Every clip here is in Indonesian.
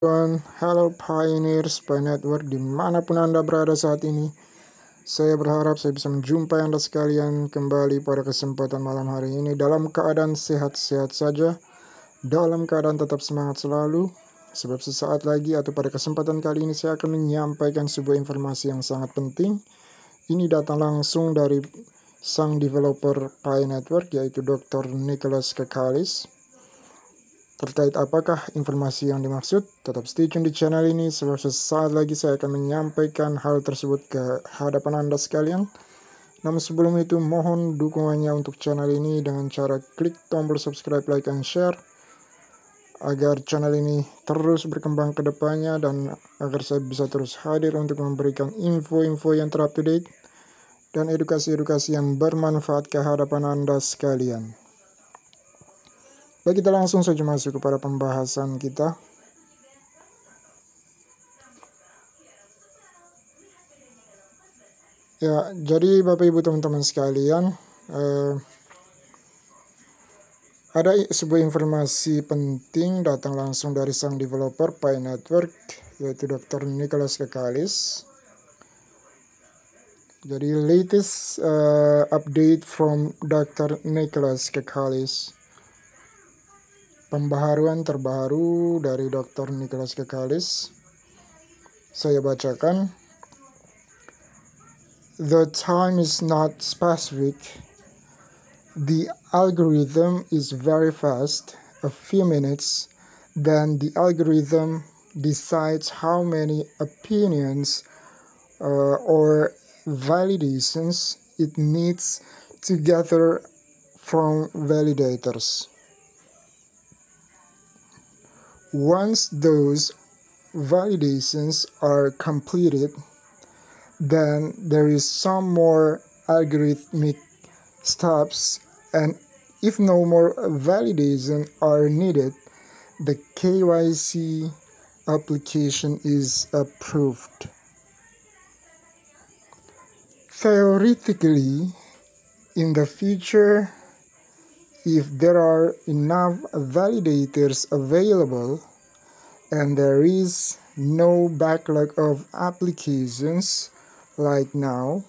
Halo Pioneers Pi Network dimanapun Anda berada saat ini. Saya berharap saya bisa menjumpai Anda sekalian kembali pada kesempatan malam hari ini dalam keadaan sehat-sehat saja, dalam keadaan tetap semangat selalu. Sebab sesaat lagi atau pada kesempatan kali ini saya akan menyampaikan sebuah informasi yang sangat penting. Ini datang langsung dari sang developer Pi Network, yaitu Dr. Nicholas Kakalis. Terkait apakah informasi yang dimaksud, tetap stay tune di channel ini sebab sesaat lagi saya akan menyampaikan hal tersebut ke hadapan Anda sekalian. Namun sebelum itu mohon dukungannya untuk channel ini dengan cara klik tombol subscribe, like, and share agar channel ini terus berkembang ke depannya dan agar saya bisa terus hadir untuk memberikan info-info yang terupdate dan edukasi-edukasi yang bermanfaat ke hadapan Anda sekalian. Baik, kita langsung saja masuk kepada pembahasan kita. Ya, jadi Bapak Ibu teman-teman sekalian, ada sebuah informasi penting datang langsung dari sang developer Pi Network, yaitu Dr. Nicholas Kakalis. Jadi latest update from Dr. Nicholas Kakalis. Pembaharuan terbaru dari Dr. Nicholas Kakalis. Saya bacakan. The time is not specific. The algorithm is very fast, a few minutes, then the algorithm decides how many opinions or validations it needs to gather from validators. Once those validations are completed, then there is some more algorithmic steps, and if no more validation are needed, the KYC application is approved. Theoretically, in the future, if there are enough validators available and there is no backlog of applications like now,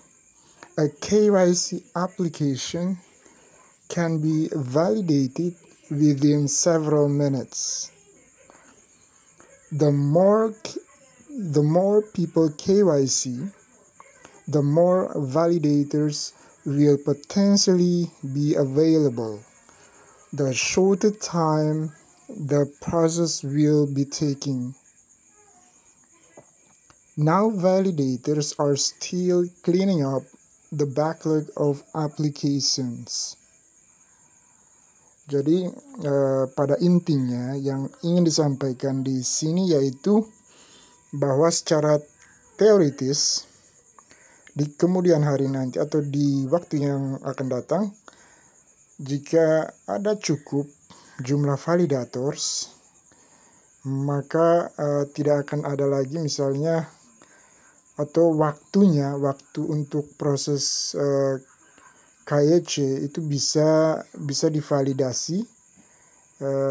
a KYC application can be validated within several minutes. The more people KYC, the more validators will potentially be available. The shorter time the process will be taking. Now validators are still cleaning up the backlog of applications. Jadi pada intinya yang ingin disampaikan di sini yaitu bahwa secara teoritis di kemudian hari nanti atau di waktu yang akan datang, jika ada cukup jumlah validators, maka tidak akan ada lagi misalnya atau waktu untuk proses KYC itu bisa divalidasi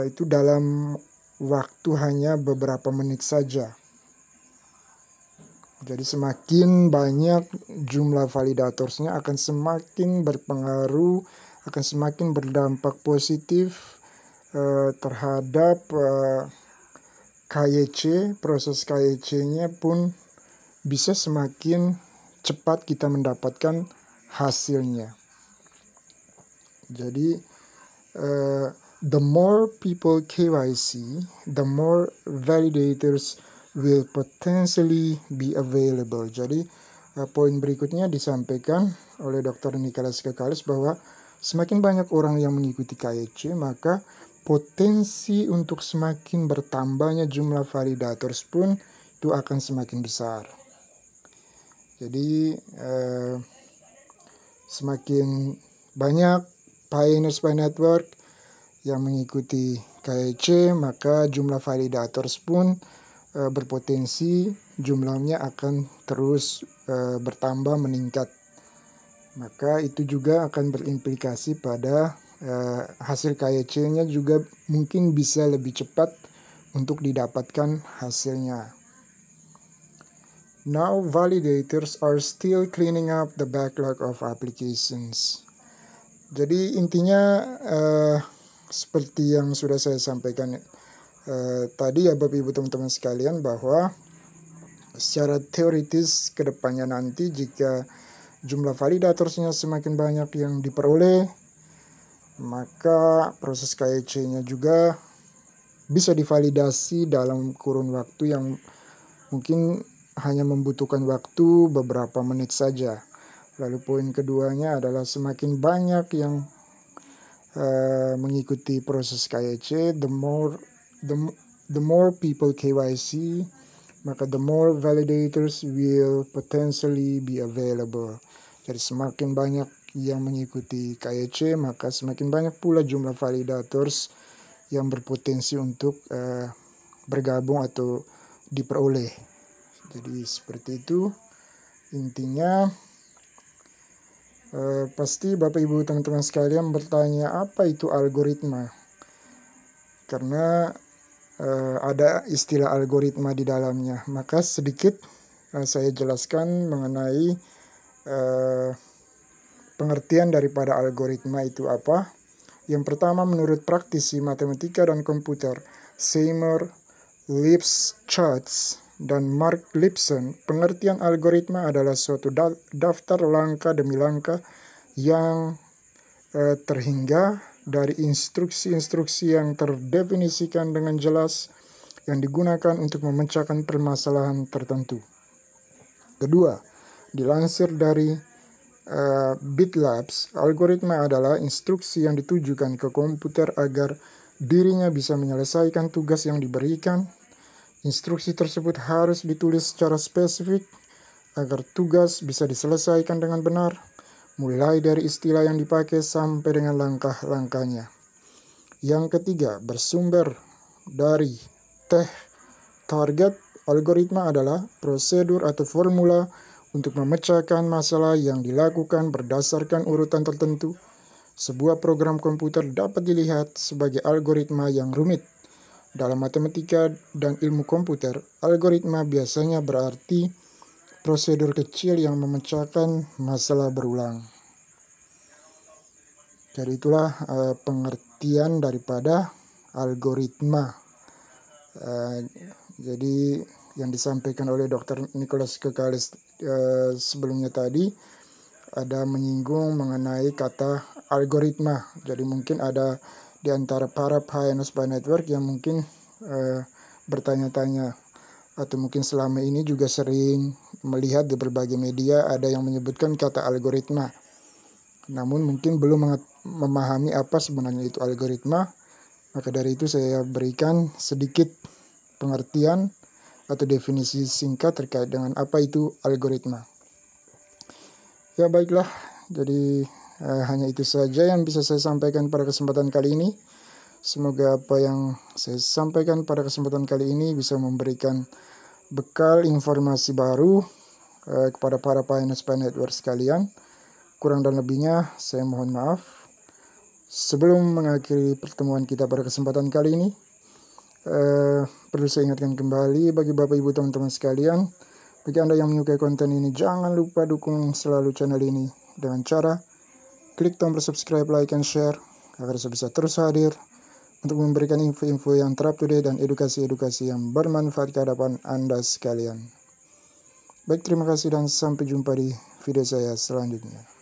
itu dalam waktu hanya beberapa menit saja. Jadi semakin banyak jumlah validatorsnya akan semakin berpengaruh, akan semakin berdampak positif terhadap KYC. Proses KYC-nya pun bisa semakin cepat kita mendapatkan hasilnya. Jadi the more people KYC, the more validators will potentially be available. Jadi poin berikutnya disampaikan oleh Dr. Nicholas Kakalis bahwa semakin banyak orang yang mengikuti KYC, maka potensi untuk semakin bertambahnya jumlah validators pun itu akan semakin besar. Jadi semakin banyak Pioneers Pi Network yang mengikuti KYC, maka jumlah validators pun berpotensi jumlahnya akan terus bertambah meningkat. Maka itu juga akan berimplikasi pada hasil KYC-nya juga mungkin bisa lebih cepat untuk didapatkan hasilnya. Now validators are still cleaning up the backlog of applications. Jadi intinya seperti yang sudah saya sampaikan tadi ya Bapak Ibu teman-teman sekalian, bahwa secara teoritis kedepannya nanti jika jumlah validatorsnya semakin banyak yang diperoleh, maka proses KYC-nya juga bisa divalidasi dalam kurun waktu yang mungkin hanya membutuhkan waktu beberapa menit saja. Lalu poin keduanya adalah semakin banyak yang mengikuti proses KYC, the more people KYC, maka the more validators will potentially be available. Jadi semakin banyak yang mengikuti KYC, maka semakin banyak pula jumlah validators yang berpotensi untuk bergabung atau diperoleh. Jadi seperti itu intinya. Pasti Bapak Ibu teman-teman sekalian bertanya, apa itu algoritma? Karena ada istilah algoritma di dalamnya. Maka sedikit saya jelaskan mengenai pengertian daripada algoritma itu apa. Yang pertama, menurut praktisi matematika dan komputer Seymour, Lipschutz, dan Mark Lipson, pengertian algoritma adalah suatu daftar langkah demi langkah yang terhingga dari instruksi-instruksi yang terdefinisikan dengan jelas yang digunakan untuk memecahkan permasalahan tertentu. Kedua, dilansir dari BitLabs, algoritma adalah instruksi yang ditujukan ke komputer agar dirinya bisa menyelesaikan tugas yang diberikan. Instruksi tersebut harus ditulis secara spesifik agar tugas bisa diselesaikan dengan benar, mulai dari istilah yang dipakai sampai dengan langkah-langkahnya. Yang ketiga, bersumber dari target. Algoritma adalah prosedur atau formula untuk memecahkan masalah yang dilakukan berdasarkan urutan tertentu. Sebuah program komputer dapat dilihat sebagai algoritma yang rumit. Dalam matematika dan ilmu komputer, algoritma biasanya berarti prosedur kecil yang memecahkan masalah berulang. Jadi itulah pengertian daripada algoritma. Jadi yang disampaikan oleh Dr. Nicholas Kekalis sebelumnya tadi ada menyinggung mengenai kata algoritma. Jadi mungkin ada di antara para pioneers by network yang mungkin bertanya-tanya atau mungkin selama ini juga sering melihat di berbagai media ada yang menyebutkan kata algoritma, namun mungkin belum memahami apa sebenarnya itu algoritma. Maka dari itu saya berikan sedikit pengertian atau definisi singkat terkait dengan apa itu algoritma. Ya baiklah, jadi hanya itu saja yang bisa saya sampaikan pada kesempatan kali ini. Semoga apa yang saya sampaikan pada kesempatan kali ini bisa memberikan bekal informasi baru kepada para pioneers by network sekalian. Kurang dan lebihnya saya mohon maaf. Sebelum mengakhiri pertemuan kita pada kesempatan kali ini, perlu saya ingatkan kembali bagi Bapak Ibu teman-teman sekalian, bagi Anda yang menyukai konten ini, jangan lupa dukung selalu channel ini dengan cara klik tombol subscribe, like, and share agar saya bisa terus hadir untuk memberikan info-info yang terupdate dan edukasi-edukasi yang bermanfaat ke hadapan Anda sekalian. Baik, terima kasih dan sampai jumpa di video saya selanjutnya.